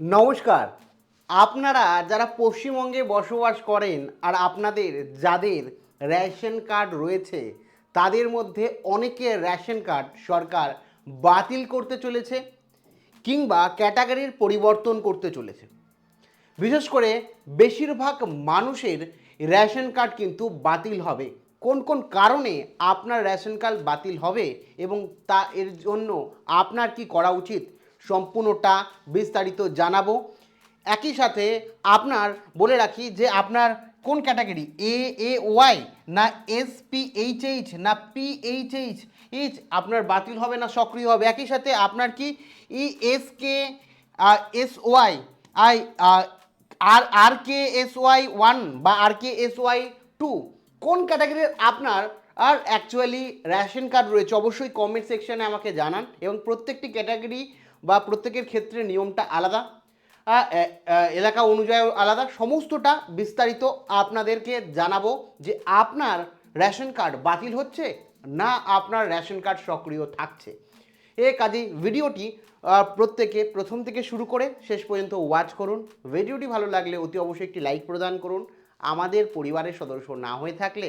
নমস্কার। আপনারা যারা পশ্চিমবঙ্গে বসবাস করেন আর আপনাদের যাদের রেশন কার্ড রয়েছে তাদের মধ্যে অনেকের রেশন কার্ড সরকার বাতিল করতে চলেছে কিংবা ক্যাটাগরির পরিবর্তন করতে চলেছে। বিশেষ করে বেশিরভাগ মানুষের রেশন কার্ড কিন্তু বাতিল হবে। কোন কোন কারণে আপনার রেশন কার্ড বাতিল হবে এবং তা এর জন্য আপনার কি করা উচিত সম্পূর্ণটা বিস্তারিত জানাবো। একই সাথে আপনার বলে রাখি যে আপনার কোন ক্যাটাগরি এ ওয়াই না এসপিএইচএইচ না পিএইচএইচ আপনার বাতিল হবে না সক্রিয় হবে। একই সাথে আপনার কি ESK SY I R K S Y 1 বা আর কে এস ওয়াই 2 কোন ক্যাটাগরির আপনার আর অ্যাকচুয়ালি রেশন কার্ড রয়েছে অবশ্যই কমেন্ট সেকশনে আমাকে জানান। এবং প্রত্যেকটি ক্যাটাগরি বা প্রত্যেকের ক্ষেত্রে নিয়মটা আলাদা, এলাকা অনুযায়ী আলাদা, সমস্তটা বিস্তারিত আপনাদেরকে জানাবো যে আপনার রেশন কার্ড বাতিল হচ্ছে না আপনার রেশন কার্ড সক্রিয় থাকছে। এ কাজেই ভিডিওটি প্রত্যেকে প্রথম থেকে শুরু করে শেষ পর্যন্ত ওয়াচ করুন। ভিডিওটি ভালো লাগলে অতি অবশ্যই একটি লাইক প্রদান করুন। আমাদের পরিবারের সদস্য না হয়ে থাকলে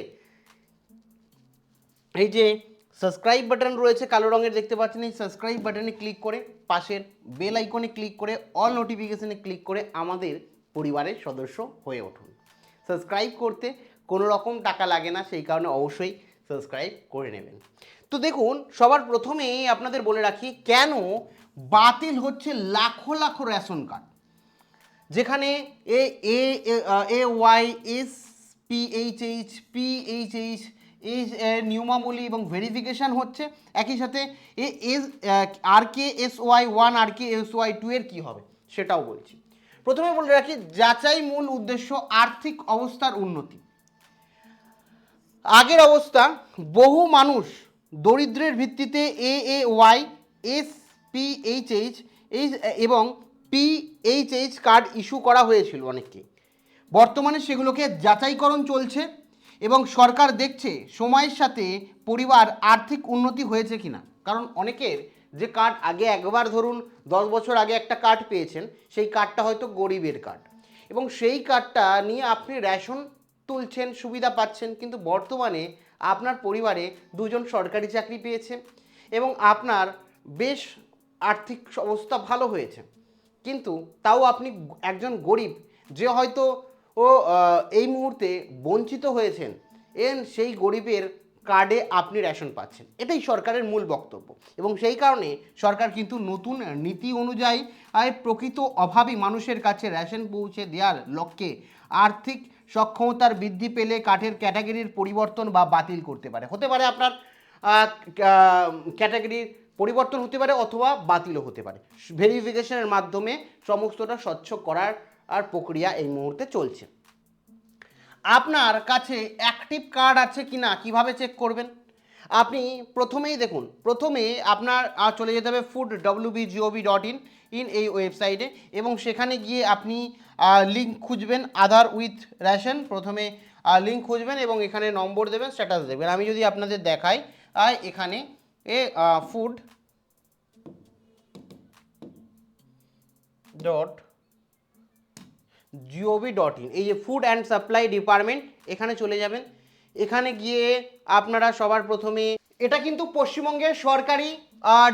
এই যে সাবস্ক্রাইব বাটন রয়েছে কালো রঙের দেখতে পাচ্ছেন, এই সাবস্ক্রাইব বাটনে ক্লিক করে পাশের বেল আইকনে ক্লিক করে অল নোটিফিকেশনে ক্লিক করে আমাদের পরিবারের সদস্য হয়ে উঠুন। সাবস্ক্রাইব করতে কোনো রকম টাকা লাগে না, সেই কারণে অবশ্যই সাবস্ক্রাইব করে নেবেন। তো দেখুন, সবার প্রথমেই আপনাদের বলে রাখি কেন বাতিল হচ্ছে লাখো লাখো রেশন কার্ড, যেখানে A A A Y S PHH PHH এই নিয়মাবলী এবং ভেরিফিকেশান হচ্ছে। একই সাথে এ S R K S Y 1 R K S Y 2 এর কী হবে সেটাও বলছি। প্রথমে বলে রাখি যাচাই মূল উদ্দেশ্য আর্থিক অবস্থার উন্নতি। আগের অবস্থা বহু মানুষ দরিদ্রের ভিত্তিতে এ ওয়াই এস পিএইচএইচ এবং পিএইচএইচ কার্ড ইস্যু করা হয়েছিল অনেককে। বর্তমানে সেগুলোকে যাচাইকরণ চলছে এবং সরকার দেখছে সময়ের সাথে পরিবার আর্থিক উন্নতি হয়েছে কিনা। কারণ অনেকের যে কার্ড আগে একবার ধরুন 10 বছর আগে একটা কার্ড পেয়েছেন, সেই কার্ডটা হয়তো গরিবের কার্ড এবং সেই কার্ডটা নিয়ে আপনি রেশন তুলছেন, সুবিধা পাচ্ছেন, কিন্তু বর্তমানে আপনার পরিবারে দুজন সরকারি চাকরি পেয়েছে এবং আপনার বেশ আর্থিক অবস্থা ভালো হয়েছে, কিন্তু তাও আপনি একজন গরিব যে হয়তো এই মুহূর্তে বঞ্চিত হয়েছেন, সেই গরিবের কার্ডে আপনি রেশন পাচ্ছেন। এটাই সরকারের মূল বক্তব্য এবং সেই কারণে সরকার কিন্তু নতুন নীতি অনুযায়ী প্রকৃত অভাবী মানুষের কাছে রেশন পৌঁছে দেওয়ার লক্ষ্যে আর্থিক সক্ষমতার বৃদ্ধি পেলে কার্ডের ক্যাটাগরির পরিবর্তন বা বাতিল করতে পারে। হতে পারে আপনার ক্যাটাগরির পরিবর্তন হতে পারে অথবা বাতিলও হতে পারে। ভেরিফিকেশনের মাধ্যমে সমস্তটা স্বচ্ছ করার প্রক্রিয়া এই মুহূর্তে চলছে। আপনার কাছে অ্যাক্টিভ কার্ড আছে কি না কীভাবে চেক করবেন? আপনি প্রথমেই দেখুন, প্রথমে আপনার চলে যেতে হবে food.wbgov.in এই ওয়েবসাইটে এবং সেখানে গিয়ে আপনি লিঙ্ক খুঁজবেন আধার উইথ রেশন। প্রথমে লিঙ্ক খুঁজবেন এবং এখানে নম্বর দেবেন, স্ট্যাটাস দেবেন। আমি যদি আপনাদের দেখাই এখানে ফুড ডট gov.in, এই যে ফুড অ্যান্ড সাপ্লাই ডিপার্টমেন্ট, এখানে চলে যাবেন। এখানে গিয়ে আপনারা সবার প্রথমে, এটা কিন্তু পশ্চিমবঙ্গের সরকারি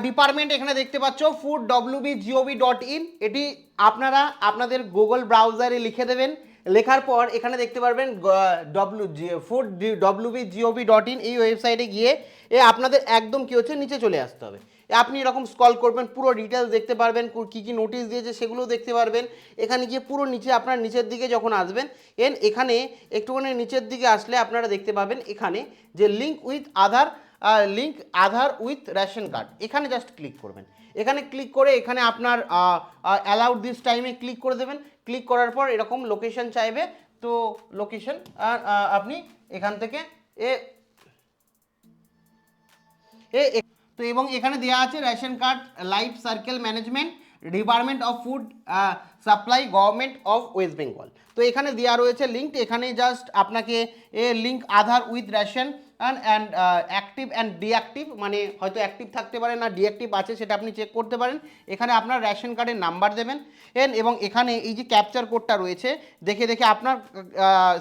ডিপার্টমেন্ট, এখানে দেখতে পাচ্ছ food.wbgov.in। এটি আপনারা আপনাদের গুগল ব্রাউজারে লিখে দেবেন। লেখার পর এখানে দেখতে পারবেন food.wbgov.in, এই ওয়েবসাইটে গিয়ে আপনাদের একদম কী হচ্ছে নিচে চলে আসতে হবে। আপনি এরকম স্ক্রল করবেন, পুরো ডিটেলস দেখতে পারবেন, কী কী নোটিশ দিয়েছে সেগুলোও দেখতে পারবেন। এখানে গিয়ে পুরো নিচে আপনার নিচের দিকে যখন আসবেন, এখানে একটুখানি নিচের দিকে আসলে আপনারা দেখতে পাবেন এখানে যে link Aadhaar with ration card, এখানে জাস্ট ক্লিক করবেন। এখানে ক্লিক করে এখানে আপনার অ্যালাউড দিস টাইমে ক্লিক করে দেবেন। ক্লিক করার পর এরকম লোকেশন চাইবে, তো লোকেশন আপনি এখান থেকে তো এবং এখানে দেওয়া আছে ration card life circle management department of food supply government of West Bengal. তো এখানে দেওয়া রয়েছে লিঙ্ক, এখানে জাস্ট আপনাকে link Aadhaar with ration and active and deactive, মানে হয়তো অ্যাক্টিভ থাকতে পারে না ডিঅ্যাক্টিভ আছে সেটা আপনি চেক করতে পারেন। এখানে আপনার রেশন কার্ডের নাম্বার দেবেন এবং এখানে এই যে ক্যাপচার কোডটা রয়েছে দেখে দেখে আপনার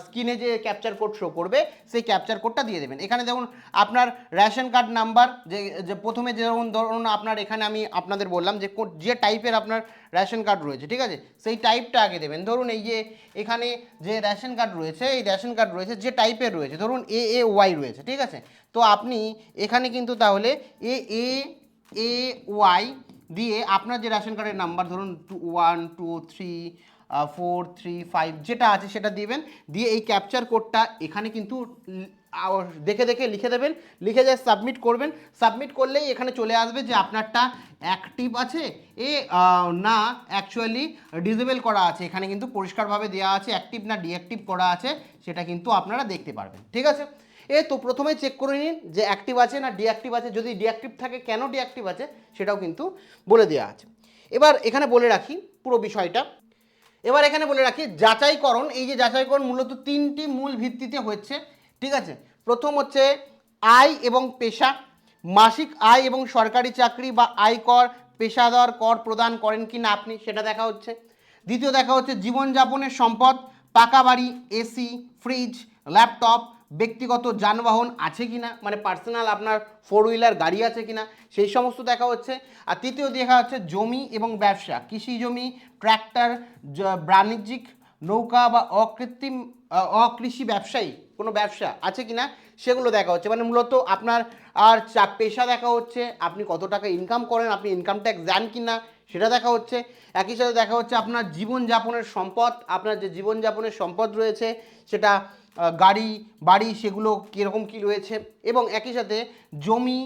স্ক্রিনে যে ক্যাপচার কোড শো করবে সেই ক্যাপচার কোডটা দিয়ে দেবেন। এখানে দেখুন আপনার রেশন কার্ড নাম্বার, যে প্রথমে যেমন ধরুন আপনার এখানে আমি আপনাদের বললাম যে টাইপের আপনার রেশন কার্ড রয়েছে, ঠিক আছে, সেই টাইপটা আগে দেবেন। ধরুন এই যে এখানে যে রেশন কার্ড রয়েছে, এই রেশন কার্ড রয়েছে যে টাইপের রয়েছে, ধরুন AAY রয়েছে, ঠিক আছে, তো আপনি এখানে কিন্তু তাহলে AAY দিয়ে আপনার যে রেশন কার্ডের নাম্বার ধরুন 1 2 3 4 3 5 যেটা আছে সেটা দিবেন, দিয়ে এই ক্যাপচার কোডটা এখানে কিন্তু দেখে দেখে লিখে দেবেন, লিখে যা সাবমিট করবেন। সাবমিট করলেই এখানে চলে আসবে যে আপনারটা অ্যাক্টিভ আছে না অ্যাকচুয়ালি ডিসেবল করা আছে। এখানে কিন্তু পরিষ্কারভাবে দেওয়া আছে অ্যাক্টিভ না ডিঅ্যাক্টিভ করা আছে, সেটা কিন্তু আপনারা দেখতে পারবেন, ঠিক আছে। তো প্রথমে চেক করে নিন যে অ্যাক্টিভ আছে না ডিঅ্যাক্টিভ আছে, যদি ডিঅ্যাক্টিভ থাকে কেন ডিঅ্যাক্টিভ আছে সেটাও কিন্তু বলে দেওয়া আছে। এবার এখানে বলে রাখি পুরো বিষয়টা। এবার এখানে বলে রাখি যাচাইকরণ, এই যে যাচাইকরণ মূলত তিনটি মূল ভিত্তিতে হচ্ছে, ঠিক আছে। প্রথম হচ্ছে আয় এবং পেশা, মাসিক আয় এবং সরকারি চাকরি বা আয়কর, পেশাদার কর প্রদান করেন কি না আপনি সেটা দেখা হচ্ছে। দ্বিতীয় দেখা হচ্ছে জীবনযাপনের সম্পদ, পাকা বাড়ি, এসি, ফ্রিজ, ল্যাপটপ, ব্যক্তিগত যানবাহন আছে কিনা, মানে পার্সোনাল আপনার 4 হুইলার গাড়ি আছে কিনা সেই সমস্ত দেখা হচ্ছে। আর তৃতীয় দেখা হচ্ছে জমি এবং ব্যবসা, কৃষি জমি, ট্র্যাক্টর, বাণিজ্যিক নৌকা বা অকৃষি ব্যবসায়ী কোনো ব্যবসা আছে কিনা সেগুলো দেখা হচ্ছে। মানে মূলত আপনার আর পেশা দেখা হচ্ছে, আপনি কত টাকা ইনকাম করেন, আপনি ইনকাম ট্যাক্স দেন কিনা সেটা দেখা হচ্ছে। একই সাথে দেখা হচ্ছে আপনার জীবনযাপনের সম্পদ, আপনার যে জীবনযাপনের সম্পদ রয়েছে সেটা গাড়ি বাড়ি সেগুলো কীরকম কী রয়েছে, এবং একই সাথে জমি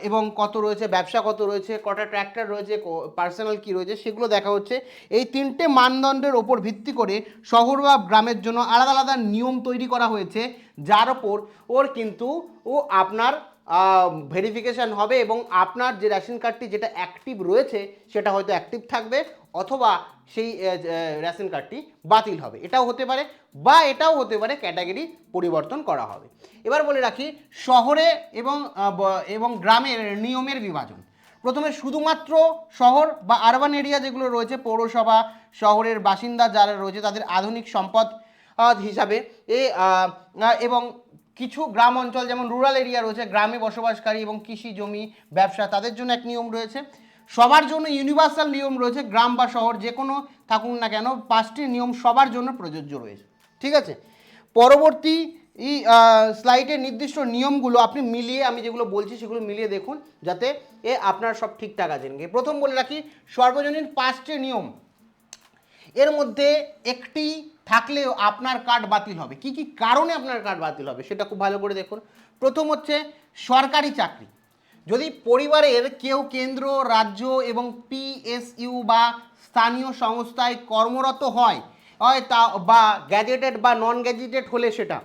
এবং কত রয়েছে, ব্যবসা কত রয়েছে, কটা ট্র্যাক্টর রয়েছে, পার্সোনাল কী রয়েছে সেগুলো দেখা হচ্ছে। এই তিনটে মানদণ্ডের ওপর ভিত্তি করে শহর বা গ্রামের জন্য আলাদা আলাদা নিয়ম তৈরি করা হয়েছে, যার ওপর কিন্তু আপনার ভেরিফিকেশান হবে এবং আপনার যে রেশন কার্ডটি যেটা অ্যাক্টিভ রয়েছে সেটা হয়তো অ্যাক্টিভ থাকবে, অথবা সেই রেশন কার্ডটি বাতিল হবে, এটাও হতে পারে, বা এটাও হতে পারে ক্যাটাগরি পরিবর্তন করা হবে। এবার বলে রাখি শহরে এবং গ্রামের নিয়মের বিভাজন। প্রথমে শুধুমাত্র শহর বা আরবান এরিয়া যেগুলো রয়েছে, পৌরসভা শহরের বাসিন্দা যারা রয়েছে তাদের আধুনিক সম্পদ হিসাবে এবং কিছু গ্রাম অঞ্চল যেমন রুরাল এরিয়া রয়েছে, গ্রামে বসবাসকারী এবং কৃষি জমি ব্যবসা তাদের জন্য এক নিয়ম রয়েছে। সবার জন্য ইউনিভার্সাল নিয়ম রয়েছে, গ্রাম বা শহর যে কোনো থাকুন না কেন 5টি নিয়ম সবার জন্য প্রযোজ্য রয়েছে, ঠিক আছে। পরবর্তী স্লাইডে নির্দিষ্ট নিয়মগুলো আপনি মিলিয়ে, আমি যেগুলো বলছি সেগুলো মিলিয়ে দেখুন যাতে আপনার সব ঠিকঠাক আছে। প্রথম বলে রাখি সর্বজনীন 5টি নিয়ম, এর মধ্যে একটি থাকলেও আপনার কার্ড বাতিল হবে। কি কি কারণে আপনার কার্ড বাতিল হবে সেটা খুব ভালো করে দেখুন। প্রথম হচ্ছে সরকারি চাকরি, যদি পরিবারের কেউ কেন্দ্র রাজ্য এবং PSU বা স্থানীয় সংস্থায় কর্মরত হয় তা বা গ্যাজেটেড বা নন গ্যাজেটেড হলে সেটা,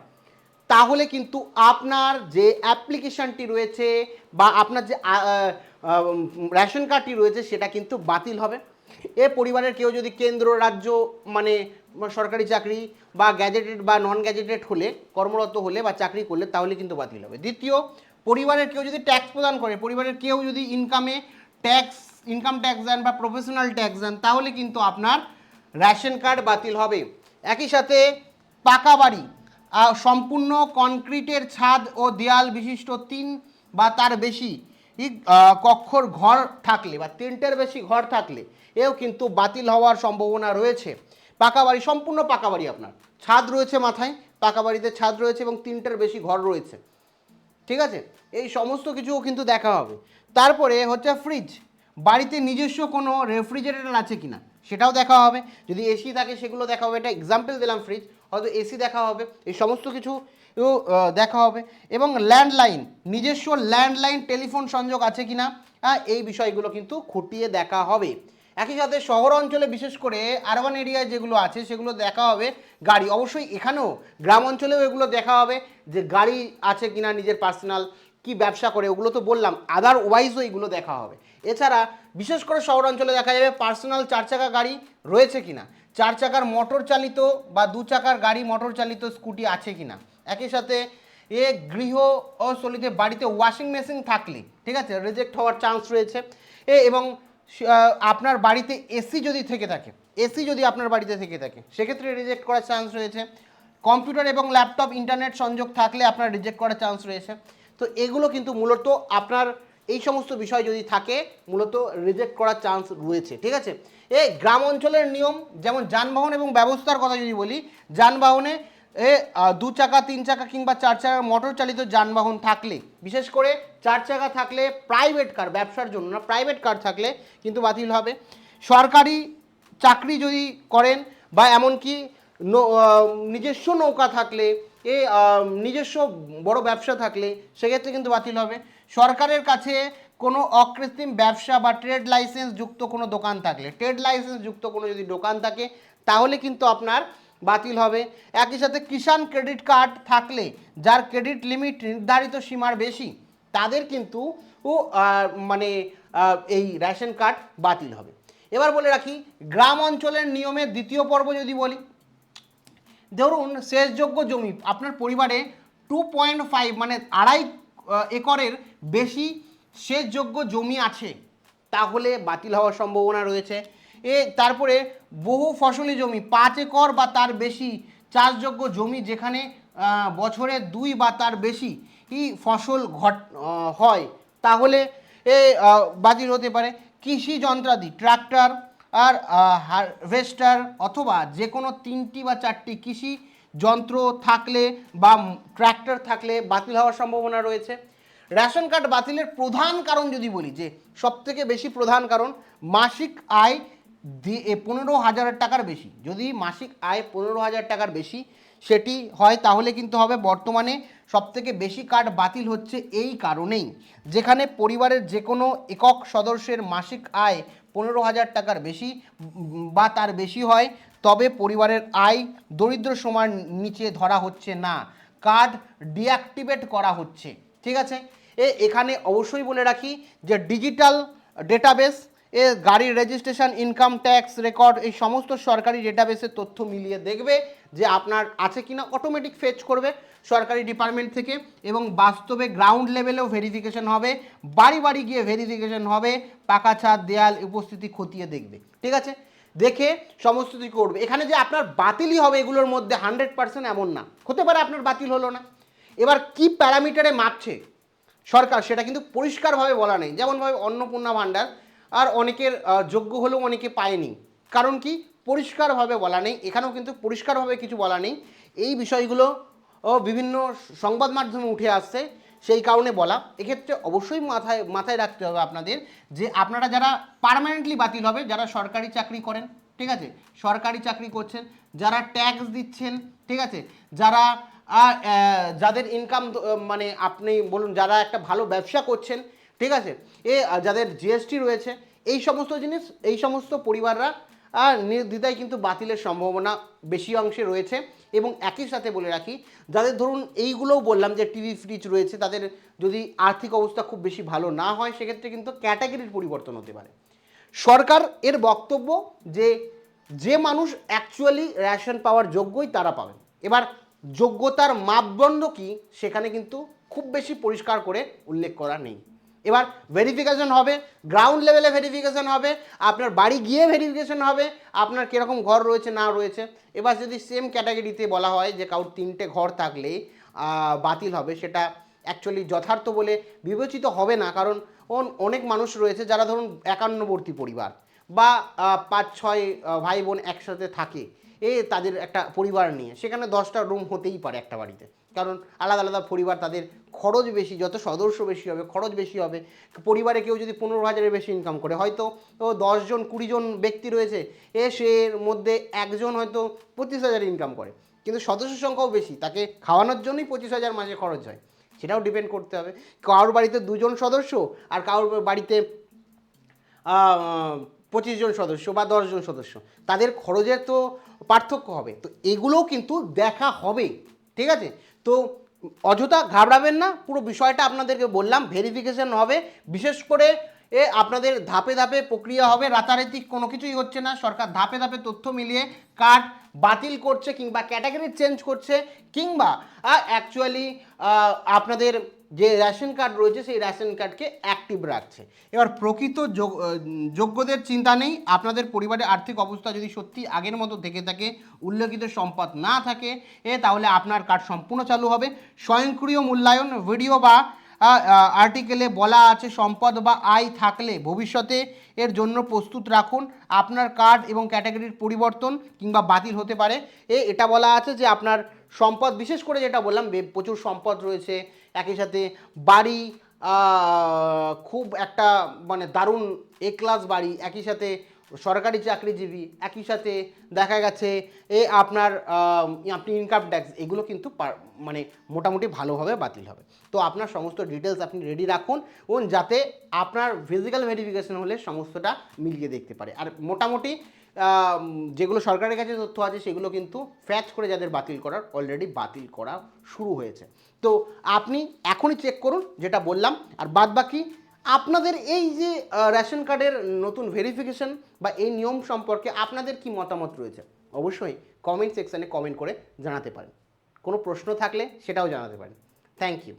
তাহলে কিন্তু আপনার যে অ্যাপ্লিকেশানটি রয়েছে বা আপনার যে রেশন কার্ডটি রয়েছে সেটা কিন্তু বাতিল হবে। পরিবারের কেউ যদি কেন্দ্র রাজ্য মানে সরকারি চাকরি বা গ্যাজেটেড বা নন গ্যাজেটেড হলে কর্মরত হলে বা চাকরি করলে তাহলে কিন্তু বাতিল হবে। দ্বিতীয়, পরিবারের কেউ যদি ট্যাক্স প্রদান করে, পরিবারের কেউ যদি ইনকাম ট্যাক্স দেন বা প্রফেশনাল ট্যাক্স দেন তাহলে কিন্তু আপনার রেশন কার্ড বাতিল হবে। একই সাথে পাকা বাড়ি, সম্পূর্ণ কনক্রিটের ছাদ ও দেয়াল বিশিষ্ট 3 বা তার বেশি কক্ষর ঘর থাকলে বা 3টের বেশি ঘর থাকলে এও কিন্তু বাতিল হওয়ার সম্ভাবনা রয়েছে। পাকা বাড়ি, সম্পূর্ণ পাকা বাড়ি, আপনার ছাদ রয়েছে মাথায়, পাকা বাড়িতে ছাদ রয়েছে এবং 3টের বেশি ঘর রয়েছে, ঠিক আছে, এই সমস্ত কিছুও কিন্তু দেখা হবে। তারপরে হচ্ছে ফ্রিজ, বাড়িতে নিজস্ব কোনো রেফ্রিজারেটর আছে কিনা সেটাও দেখা হবে, যদি এসি থাকে সেগুলো দেখা হবে, এটা এক্সাম্পল দিলাম ফ্রিজ, হয়তো এসি দেখা হবে, এই সমস্ত কিছু দেখা হবে। এবং ল্যান্ডলাইন, নিজস্ব ল্যান্ডলাইন টেলিফোন সংযোগ আছে কিনা এই বিষয়গুলো কিন্তু খুঁটিয়ে দেখা হবে। একই সাথে শহর অঞ্চলে বিশেষ করে আরবান এরিয়ায় যেগুলো আছে সেগুলো দেখা হবে। গাড়ি, অবশ্যই এখানেও গ্রাম অঞ্চলেও এগুলো দেখা হবে যে গাড়ি আছে কিনা, নিজের পার্সোনাল কি ব্যবসা করে ওগুলো তো বললাম, আদারওয়াইজও এগুলো দেখা হবে। এছাড়া বিশেষ করে শহর অঞ্চলে দেখা যাবে পার্সোনাল 4 চাকা গাড়ি রয়েছে কিনা, 4 চাকার মোটর চালিত বা 2 চাকার গাড়ি মোটর চালিত স্কুটি আছে কিনা। একই সাথে এ গৃহশৈলীতে বাড়িতে ওয়াশিং মেশিন থাকলে, ঠিক আছে, রিজেক্ট হওয়ার চান্স রয়েছে। এবং আপনার বাড়িতে এসি যদি থেকে থাকে, এসি যদি আপনার বাড়িতে থেকে থাকে সেক্ষেত্রে রিজেক্ট করার চান্স রয়েছে। কম্পিউটার এবং ল্যাপটপ ইন্টারনেট সংযোগ থাকলে আপনার রিজেক্ট করার চান্স রয়েছে। তো এগুলো কিন্তু মূলত আপনার এই সমস্ত বিষয় যদি থাকে মূলত রিজেক্ট করার চান্স রয়েছে, ঠিক আছে। এই গ্রাম অঞ্চলের নিয়ম, যেমন যানবাহন এবং ব্যবস্থার কথা যদি বলি, যানবাহনে 2 চাকা 3 চাকা কিংবা 4 চাকা মোটর চালিত যানবাহন থাকলে, বিশেষ করে 4 চাকা থাকলে, প্রাইভেট কার, ব্যবসার জন্য না, প্রাইভেট কার থাকলে কিন্তু বাতিল হবে। সরকারি চাকরি যদি করেন বা এমনকি নিজস্ব নৌকা থাকলে, নিজস্ব বড় ব্যবসা থাকলে সেক্ষেত্রে কিন্তু বাতিল হবে। সরকারের কাছে কোনো অকৃত্রিম ব্যবসা বা ট্রেড লাইসেন্স যুক্ত কোনো দোকান থাকলে, ট্রেড লাইসেন্স যুক্ত কোনো যদি দোকান থাকে তাহলে কিন্তু আপনার বাতিল হবে। একই সাথে কিষাণ ক্রেডিট কার্ড থাকলে, যার ক্রেডিট লিমিট নির্ধারিত সীমার বেশি, তাদের কিন্তু মানে এই রেশন কার্ড বাতিল হবে। এবার বলে রাখি গ্রাম অঞ্চলের নিয়মের দ্বিতীয় পর্ব যদি বলি, ধরুন সেচযোগ্য জমি আপনার পরিবারে 2.5 মানে 2.5 একরের বেশি সেচযোগ্য জমি আছে, তাহলে বাতিল হওয়ার সম্ভাবনা রয়েছে। তারপরে বহু ফসলি জমি 5 একর বা তার বেশি চাষযোগ্য জমি, যেখানে বছরে 2 বা তার বেশি ফসল হয়, তাহলে বাতিল হতে পারে। কৃষি যন্ত্রাদি ট্রাক্টর আর হারভেস্টার অথবা যে কোনো 3টি বা 4টি কৃষি যন্ত্র থাকলে বা ট্র্যাক্টর থাকলে বাতিল হওয়ার সম্ভাবনা রয়েছে। রেশন কার্ড বাতিলের প্রধান কারণ যদি বলি, যে সবথেকে বেশি প্রধান কারণ মাসিক আয় 15,000 টাকার বেশি, যদি মাসিক আয় 15,000 টাকার বেশি সেটি হয় তাহলে কিন্তু হবে। বর্তমানে সবথেকে বেশি কার্ড বাতিল হচ্ছে এই কারণেই, যেখানে পরিবারের যে কোনো একক সদস্যের মাসিক আয় 15,000 টাকার বেশি বা তার বেশি হয়, তবে পরিবারের আয় দরিদ্র সীমার নিচে ধরা হচ্ছে না, কার্ড ডিঅ্যাক্টিভেট করা হচ্ছে, ঠিক আছে। এখানে অবশ্যই বলে রাখি যে ডিজিটাল ডেটাবেস, গাড়ির রেজিস্ট্রেশন, ইনকাম ট্যাক্স রেকর্ড, এই সমস্ত সরকারি ডেটাবেসের তথ্য মিলিয়ে দেখবে যে আপনার আছে কিনা, অটোমেটিক ফেচ করবে সরকারি ডিপার্টমেন্ট থেকে, এবং বাস্তবে গ্রাউন্ড লেভেলেও ভেরিফিকেশন হবে, বাড়ি বাড়ি গিয়ে ভেরিফিকেশন হবে, পাকা ছাদ দেয়াল উপস্থিতি খতিয়ে দেখবে, ঠিক আছে, দেখে সমস্ত কিছু করবে। এখানে যে আপনার বাতিলই হবে এগুলোর মধ্যে 100% এমন না, হতে পারে আপনার বাতিল হলো না। এবার কি প্যারামিটারে মাপছে সরকার সেটা কিন্তু পরিষ্কারভাবে বলা নেই, যেমনভাবে অন্নপূর্ণা ভাণ্ডার আর অনেকের যোগ্য হলেও অনেকে পায়নি, কারণ কি পরিষ্কারভাবে বলা নেই। এখানেও কিন্তু পরিষ্কারভাবে কিছু বলা নেই, এই বিষয়গুলো বিভিন্ন সংবাদ মাধ্যমে উঠে আসছে, সেই কারণে বলা। এক্ষেত্রে অবশ্যই মাথায় রাখতে হবে আপনাদের যে আপনারা যারা পার্মানেন্টলি বাতিল হবে, যারা সরকারি চাকরি করেন, ঠিক আছে, সরকারি চাকরি করছেন, যারা ট্যাক্স দিচ্ছেন, ঠিক আছে, যারা যাদের ইনকাম মানে আপনি বলুন যারা একটা ভালো ব্যবসা করছেন, ঠিক আছে, যাদের জিএসটি রয়েছে, এই সমস্ত জিনিস, এই সমস্ত পরিবাররা নির্দ্বিধায় কিন্তু বাতিলের সম্ভাবনা বেশি অংশে রয়েছে। এবং একই সাথে বলে রাখি যাদের ধরুন এইগুলোও বললাম যে টিভি ফ্রিজ রয়েছে, তাদের যদি আর্থিক অবস্থা খুব বেশি ভালো না হয় সেক্ষেত্রে কিন্তু ক্যাটাগরির পরিবর্তন হতে পারে। সরকার এর বক্তব্য যে মানুষ অ্যাকচুয়ালি রেশন পাওয়ার যোগ্যই তারা পাবেন। এবার যোগ্যতার মাপদণ্ড কি সেখানে কিন্তু খুব বেশি পরিষ্কার করে উল্লেখ করা নেই। এবার ভেরিফিকেশন হবে, গ্রাউন্ড লেভেলে ভেরিফিকেশন হবে, আপনার বাড়ি গিয়ে ভেরিফিকেশন হবে আপনার কীরকম ঘর রয়েছে না রয়েছে। এবার যদি সেম ক্যাটাগরিতে বলা হয় যে কারোর 3টে ঘর থাকলে বাতিল হবে, সেটা অ্যাকচুয়ালি যথার্থ বলে বিবেচিত হবে না, কারণ অনেক মানুষ রয়েছে যারা ধরুন একান্নবর্তী পরিবার বা 5-6 ভাই বোন একসাথে থাকে, তাদের একটা পরিবার নিয়ে, সেখানে 10টা রুম হতেই পারে একটা বাড়িতে, কারণ আলাদা আলাদা পরিবার, তাদের খরচ বেশি, যত সদস্য বেশি হবে খরচ বেশি হবে। পরিবারে কেউ যদি 15,000-এর বেশি ইনকাম করে, হয়তো 10 জন 20 জন ব্যক্তি রয়েছে, সের মধ্যে একজন হয়তো 25,000 ইনকাম করে, কিন্তু সদস্য সংখ্যাও বেশি, তাকে খাওয়ানোর জন্যই 25,000 মাসে খরচ হয়, সেটাও ডিপেন্ড করতে হবে। কারোর বাড়িতে 2 জন সদস্য আর কারোর বাড়িতে 25 জন সদস্য বা 10 জন সদস্য, তাদের খরচের তো পার্থক্য হবে, তো এগুলোও কিন্তু দেখা হবে, ঠিক আছে। তো অযথা ঘাবড়াবেন না, পুরো বিষয়টা আপনাদেরকে বললাম, ভেরিফিকেশন হবে, বিশেষ করে আপনাদের ধাপে ধাপে প্রক্রিয়া হবে, রাতারাতি কোনো কিছুই হচ্ছে না। সরকার ধাপে ধাপে তথ্য মিলিয়ে কার্ড বাতিল করছে কিংবা ক্যাটাগরি চেঞ্জ করছে, কিংবা অ্যাকচুয়ালি আপনাদের যে রেশন কার্ড রয়েছে সেই রেশন কার্ডকে অ্যাক্টিভ রাখছে। এবার প্রকৃত যোগ্যদের চিন্তা নেই। আপনাদের পরিবারের আর্থিক অবস্থা যদি সত্যি আগের মতো থেকে থাকে, উল্লেখিত সম্পদ না থাকে, তাহলে আপনার কার্ড সম্পূর্ণ চালু হবে। স্বয়ংক্রিয় মূল্যায়ন ভিডিও বা আর্টিকেলে বলা আছে সম্পদ বা আয় থাকলে ভবিষ্যতে এর জন্য প্রস্তুত রাখুন। আপনার কার্ড এবং ক্যাটাগরির পরিবর্তন কিংবা বাতিল হতে পারে। এটা বলা আছে যে আপনার সম্পদ, বিশেষ করে যেটা বললাম প্রচুর সম্পদ রয়েছে, একই সাথে বাড়ি খুব একটা মানে দারুণ এ ক্লাস বাড়ি, একই সাথে সরকারি চাকরিজীবী, একই সাথে দেখা গেছে আপনার আপনি ইনকাম ট্যাক্স, এগুলো কিন্তু মানে মোটামুটি ভালোভাবে বাতিল হবে। তো আপনার সমস্ত ডিটেলস আপনি রেডি রাখুন, এবং যাতে আপনার ফিজিক্যাল ভেরিফিকেশন হলে সমস্তটা মিলিয়ে দেখতে পারে। আর মোটামুটি যেগুলো সরকারের কাছে তথ্য আছে সেগুলো কিন্তু ফ্যাচ করে যাদের বাতিল করার, অলরেডি বাতিল করা শুরু হয়েছে। তো আপনি এখনই চেক করুন যেটা বললাম। আর বাদবাকি আপনাদের এই যে রেশন কার্ডের নতুন ভেরিফিকেশন বা এই নিয়ম সম্পর্কে আপনাদের কি মতামত রয়েছে, অবশ্যই কমেন্ট সেকশানে কমেন্ট করে জানাতে পারেন। কোনো প্রশ্ন থাকলে সেটাও জানাতে পারেন। Thank you.